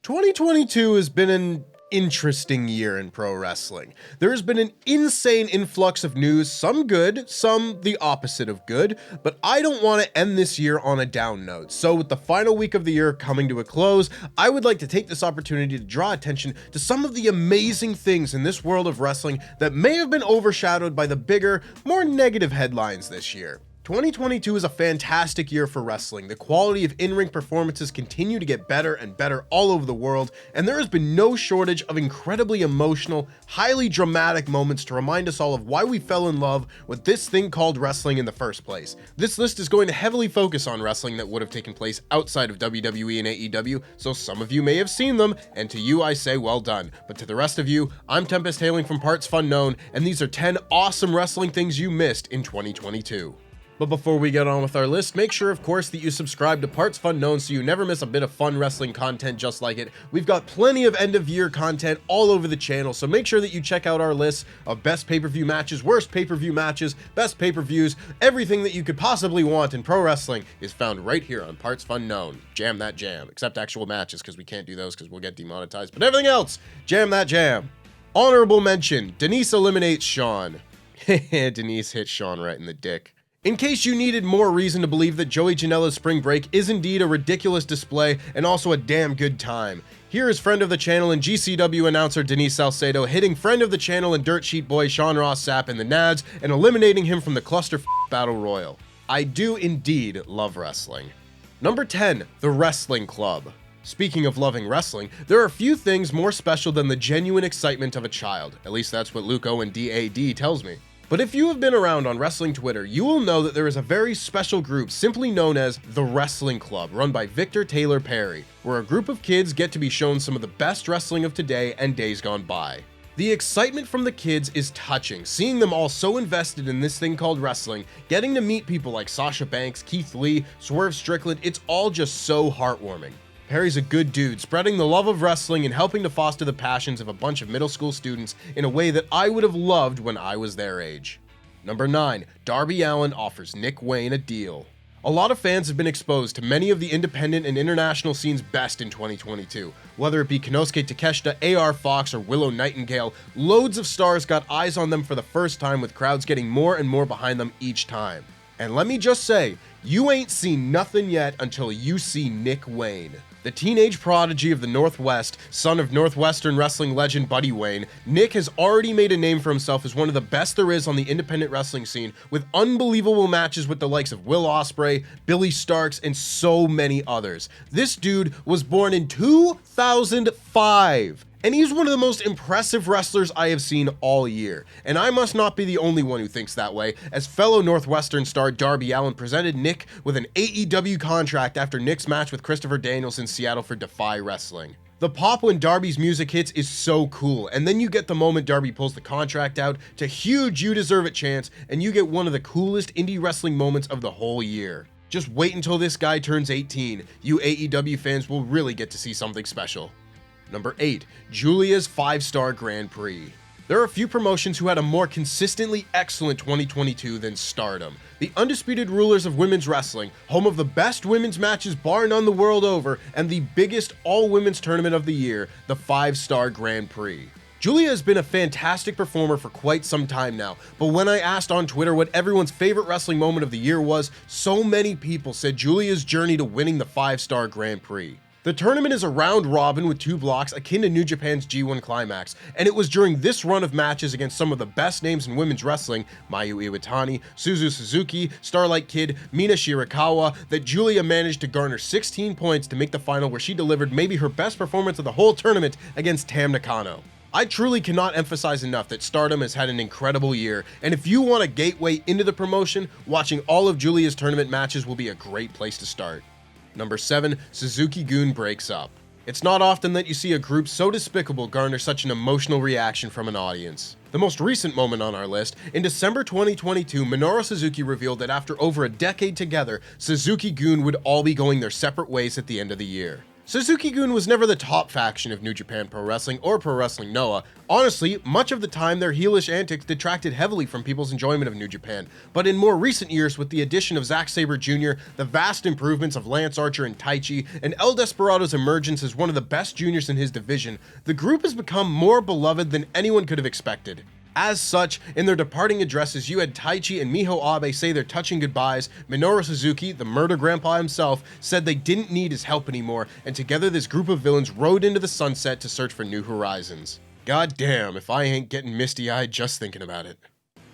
2022 has been an interesting year in pro wrestling. There has been an insane influx of news, some good, some the opposite of good, but I don't want to end this year on a down note. So with the final week of the year coming to a close, I would like to take this opportunity to draw attention to some of the amazing things in this world of wrestling that may have been overshadowed by the bigger, more negative headlines this year. 2022 is a fantastic year for wrestling. The quality of in-ring performances continue to get better and better all over the world, and there has been no shortage of incredibly emotional, highly dramatic moments to remind us all of why we fell in love with this thing called wrestling in the first place. This list is going to heavily focus on wrestling that would have taken place outside of WWE and AEW, so some of you may have seen them, and to you I say well done. But to the rest of you, I'm Tempest hailing from partsFUNknown, and these are 10 awesome wrestling things you missed in 2022. But before we get on with our list, make sure of course that you subscribe to partsFUNknown so you never miss a bit of fun wrestling content just like it. We've got plenty of end of year content all over the channel, so make sure that you check out our list of best pay-per-view matches, worst pay-per-view matches, best pay-per-views. Everything that you could possibly want in pro wrestling is found right here on partsFUNknown. Jam that jam, except actual matches because we can't do those because we'll get demonetized, but everything else, jam that jam. Honorable mention, Denise eliminates Sean. Denise hit Sean right in the dick. In case you needed more reason to believe that Joey Janela's spring break is indeed a ridiculous display and also a damn good time, here is friend of the channel and GCW announcer Denise Salcedo hitting friend of the channel and dirt sheet boy Sean Ross Sapp in the nads and eliminating him from the cluster battle royal. I do indeed love wrestling. Number 10, The Wrestling Club. Speaking of loving wrestling, there are few things more special than the genuine excitement of a child. At least that's what Luke Owen DAD tells me. But if you have been around on wrestling Twitter, you will know that there is a very special group simply known as The Wrestling Club, run by Victor Taylor Perry, where a group of kids get to be shown some of the best wrestling of today and days gone by. The excitement from the kids is touching, seeing them all so invested in this thing called wrestling, getting to meet people like Sasha Banks, Keith Lee, Swerve Strickland, it's all just so heartwarming. Perry's a good dude, spreading the love of wrestling and helping to foster the passions of a bunch of middle school students in a way that I would have loved when I was their age. Number 9, Darby Allin offers Nick Wayne a deal. A lot of fans have been exposed to many of the independent and international scene's best in 2022. Whether it be Konosuke Takeshita, AR Fox, or Willow Nightingale, loads of stars got eyes on them for the first time, with crowds getting more and more behind them each time. And let me just say, you ain't seen nothing yet until you see Nick Wayne. The teenage prodigy of the Northwest, son of Northwestern wrestling legend Buddy Wayne, Nick has already made a name for himself as one of the best there is on the independent wrestling scene, with unbelievable matches with the likes of Will Ospreay, Billy Starks, and so many others. This dude was born in 2005. And he's one of the most impressive wrestlers I have seen all year. And I must not be the only one who thinks that way, as fellow Northwestern star Darby Allin presented Nick with an AEW contract after Nick's match with Christopher Daniels in Seattle for Defy Wrestling. The pop when Darby's music hits is so cool, and then you get the moment Darby pulls the contract out to huge "you deserve it" chants, and you get one of the coolest indie wrestling moments of the whole year. Just wait until this guy turns 18. You AEW fans will really get to see something special. Number 8, Julia's 5-star Grand Prix. There are few promotions who had a more consistently excellent 2022 than Stardom. The undisputed rulers of women's wrestling, home of the best women's matches bar none the world over, and the biggest all-women's tournament of the year, the 5-star Grand Prix. Julia has been a fantastic performer for quite some time now, but when I asked on Twitter what everyone's favorite wrestling moment of the year was, so many people said Julia's journey to winning the 5-star Grand Prix. The tournament is a round robin with 2 blocks akin to New Japan's G1 Climax, and it was during this run of matches against some of the best names in women's wrestling, Mayu Iwatani, Suzu Suzuki, Starlight Kid, Mina Shirakawa, that Julia managed to garner 16 points to make the final, where she delivered maybe her best performance of the whole tournament against Tam Nakano. I truly cannot emphasize enough that Stardom has had an incredible year, and if you want a gateway into the promotion, watching all of Julia's tournament matches will be a great place to start. Number 7, Suzuki-gun breaks up. It's not often that you see a group so despicable garner such an emotional reaction from an audience. The most recent moment on our list, in December 2022, Minoru Suzuki revealed that after over a decade together, Suzuki-gun would all be going their separate ways at the end of the year. Suzuki-gun was never the top faction of New Japan Pro Wrestling or Pro Wrestling Noah. Honestly, much of the time their heelish antics detracted heavily from people's enjoyment of New Japan, but in more recent years, with the addition of Zack Sabre Jr., the vast improvements of Lance Archer and Taichi, and El Desperado's emergence as one of the best juniors in his division, the group has become more beloved than anyone could have expected. As such, in their departing addresses, you had Taichi and Miho Abe say their touching goodbyes. Minoru Suzuki, the murder grandpa himself, said they didn't need his help anymore, and together this group of villains rode into the sunset to search for new horizons. God damn, if I ain't getting misty-eyed just thinking about it.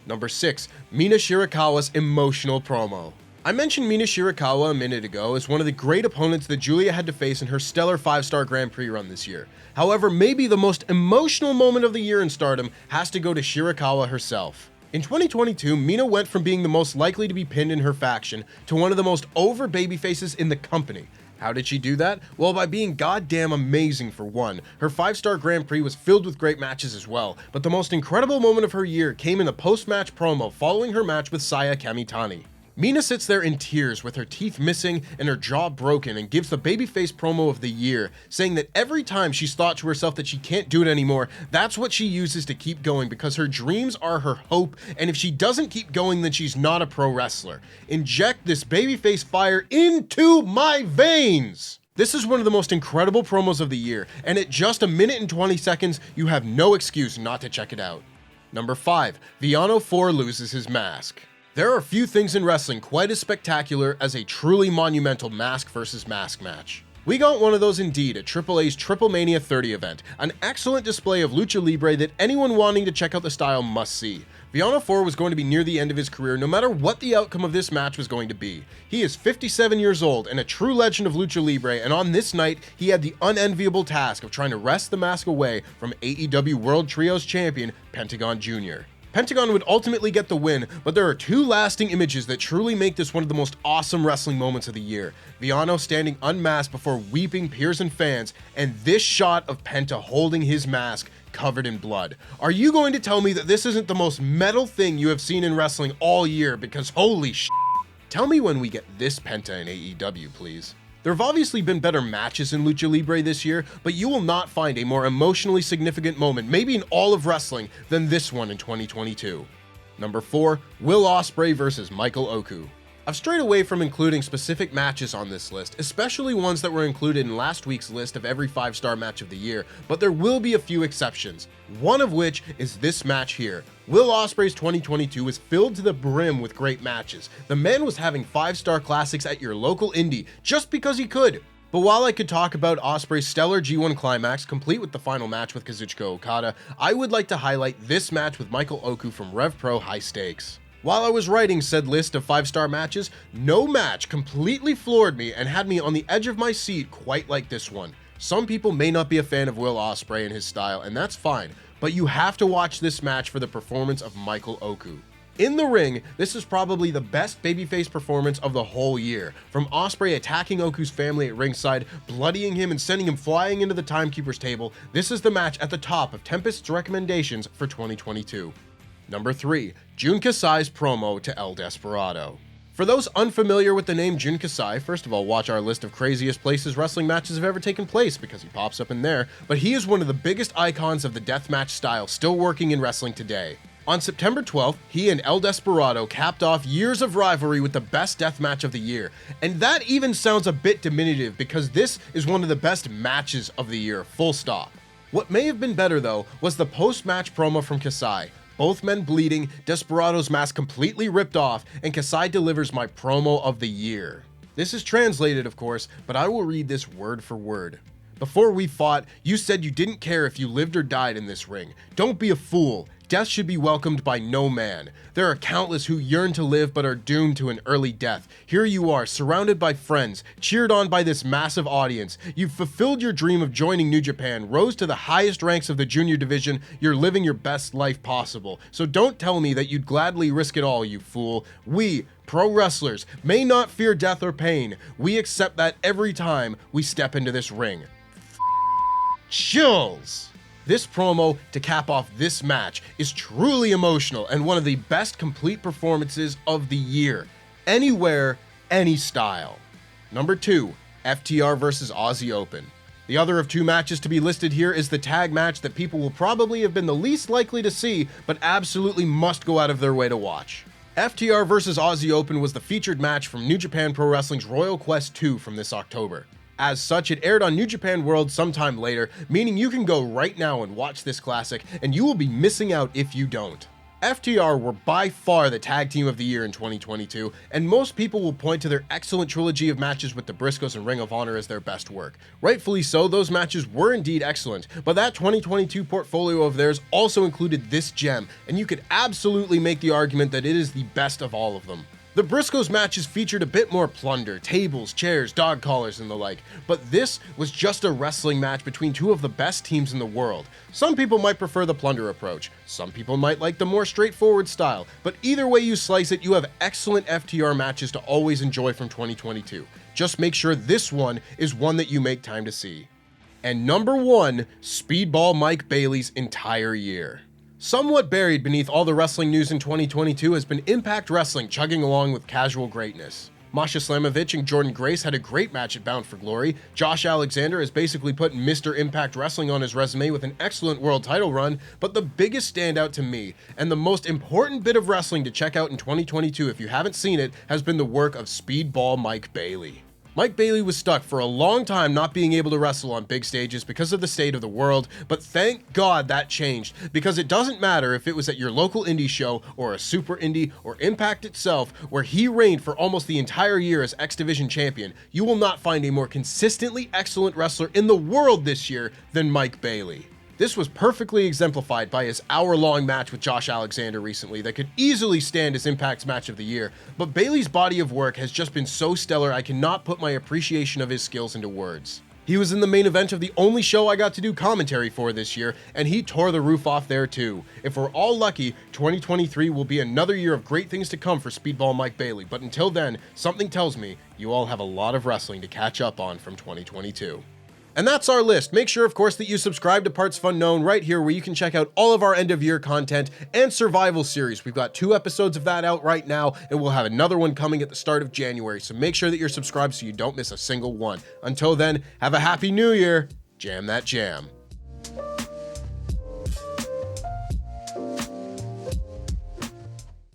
Number 6. Mina Shirakawa's emotional promo. I mentioned Mina Shirakawa a minute ago as one of the great opponents that Giulia had to face in her stellar 5-star Grand Prix run this year. However, maybe the most emotional moment of the year in Stardom has to go to Shirakawa herself. In 2022, Mina went from being the most likely to be pinned in her faction to one of the most over babyfaces in the company. How did she do that? Well, by being goddamn amazing for one. Her 5-star Grand Prix was filled with great matches as well, but the most incredible moment of her year came in the post-match promo following her match with Saya Kamitani. Mina sits there in tears with her teeth missing and her jaw broken and gives the babyface promo of the year, saying that every time she's thought to herself that she can't do it anymore, that's what she uses to keep going because her dreams are her hope, and if she doesn't keep going then she's not a pro wrestler. Inject this babyface fire into my veins! This is one of the most incredible promos of the year, and at just 1 minute and 20 seconds, you have no excuse not to check it out. Number 5. Viano 4 loses his mask. There are few things in wrestling quite as spectacular as a truly monumental mask versus mask match. We got one of those indeed at AAA's Triple Mania 30 event, an excellent display of lucha libre that anyone wanting to check out the style must see. Viano 4 was going to be near the end of his career no matter what the outcome of this match was going to be. He is 57 years old and a true legend of lucha libre, and on this night he had the unenviable task of trying to wrest the mask away from AEW World Trios champion Pentagon Jr. Pentagon would ultimately get the win, but there are two lasting images that truly make this one of the most awesome wrestling moments of the year. Viano standing unmasked before weeping peers and fans, and this shot of Penta holding his mask covered in blood. Are you going to tell me that this isn't the most metal thing you have seen in wrestling all year? Because holy sh**. Tell me when we get this Penta in AEW, please. There have obviously been better matches in Lucha Libre this year, but you will not find a more emotionally significant moment, maybe in all of wrestling, than this one in 2022. Number 4. Will Ospreay vs. Michael Oku. I've strayed away from including specific matches on this list, especially ones that were included in last week's list of every 5-star match of the year, but there will be a few exceptions, one of which is this match here. Will Ospreay's 2022 was filled to the brim with great matches. The man was having 5-star classics at your local indie just because he could. But while I could talk about Ospreay's stellar G1 climax, complete with the final match with Kazuchika Okada, I would like to highlight this match with Michael Oku from Rev Pro High Stakes. While I was writing said list of 5-star matches, no match completely floored me and had me on the edge of my seat quite like this one. Some people may not be a fan of Will Ospreay and his style, and that's fine, but you have to watch this match for the performance of Michael Oku. In the ring, this is probably the best babyface performance of the whole year. From Ospreay attacking Oku's family at ringside, bloodying him and sending him flying into the timekeeper's table, this is the match at the top of Tempest's recommendations for 2022. Number 3. Jun Kasai's promo to El Desperado. For those unfamiliar with the name Jun Kasai, first of all, watch our list of craziest places wrestling matches have ever taken place because he pops up in there, but he is one of the biggest icons of the deathmatch style still working in wrestling today. On September 12th, he and El Desperado capped off years of rivalry with the best deathmatch of the year, and that even sounds a bit diminutive because this is one of the best matches of the year, full stop. What may have been better though was the post-match promo from Kasai. Both men bleeding, Desperado's mask completely ripped off, and Kasai delivers my promo of the year. This is translated, of course, but I will read this word for word. Before we fought, you said you didn't care if you lived or died in this ring. Don't be a fool. Death should be welcomed by no man. There are countless who yearn to live but are doomed to an early death. Here you are, surrounded by friends, cheered on by this massive audience. You've fulfilled your dream of joining New Japan, rose to the highest ranks of the junior division. You're living your best life possible. So don't tell me that you'd gladly risk it all, you fool. We, pro wrestlers, may not fear death or pain. We accept that every time we step into this ring. Chills! This promo to cap off this match is truly emotional and one of the best complete performances of the year. Anywhere, any style. Number 2. FTR versus Aussie Open. The other of two matches to be listed here is the tag match that people will probably have been the least likely to see, but absolutely must go out of their way to watch. FTR vs. Aussie Open was the featured match from New Japan Pro Wrestling's Royal Quest 2 from this October. As such, it aired on New Japan World sometime later, meaning you can go right now and watch this classic, and you will be missing out if you don't. FTR were by far the tag team of the year in 2022, and most people will point to their excellent trilogy of matches with the Briscoes and Ring of Honor as their best work. Rightfully so, those matches were indeed excellent, but that 2022 portfolio of theirs also included this gem, and you could absolutely make the argument that it is the best of all of them. The Briscoes matches featured a bit more plunder, tables, chairs, dog collars, and the like, but this was just a wrestling match between two of the best teams in the world. Some people might prefer the plunder approach, some people might like the more straightforward style, but either way you slice it, you have excellent FTR matches to always enjoy from 2022. Just make sure this one is one that you make time to see. And number 1, Speedball Mike Bailey's entire year. Somewhat buried beneath all the wrestling news in 2022 has been Impact Wrestling chugging along with casual greatness. Masha Slamovich and Jordan Grace had a great match at Bound for Glory. Josh Alexander has basically put Mr. Impact Wrestling on his resume with an excellent world title run, but the biggest standout to me, and the most important bit of wrestling to check out in 2022 if you haven't seen it, has been the work of Speedball Mike Bailey. Mike Bailey was stuck for a long time not being able to wrestle on big stages because of the state of the world, but thank God that changed, because it doesn't matter if it was at your local indie show or a super indie or Impact itself, where he reigned for almost the entire year as X Division champion, you will not find a more consistently excellent wrestler in the world this year than Mike Bailey. This was perfectly exemplified by his hour-long match with Josh Alexander recently that could easily stand as Impact's match of the year, but Bailey's body of work has just been so stellar I cannot put my appreciation of his skills into words. He was in the main event of the only show I got to do commentary for this year, and he tore the roof off there too. If we're all lucky, 2023 will be another year of great things to come for Speedball Mike Bailey, but until then, something tells me you all have a lot of wrestling to catch up on from 2022. And that's our list. Make sure, of course, that you subscribe to partsFUNknown right here, where you can check out all of our end-of-year content and survival series. We've got 2 episodes of that out right now, and we'll have another one coming at the start of January, so make sure that you're subscribed so you don't miss a single one. Until then, have a happy new year. Jam that jam.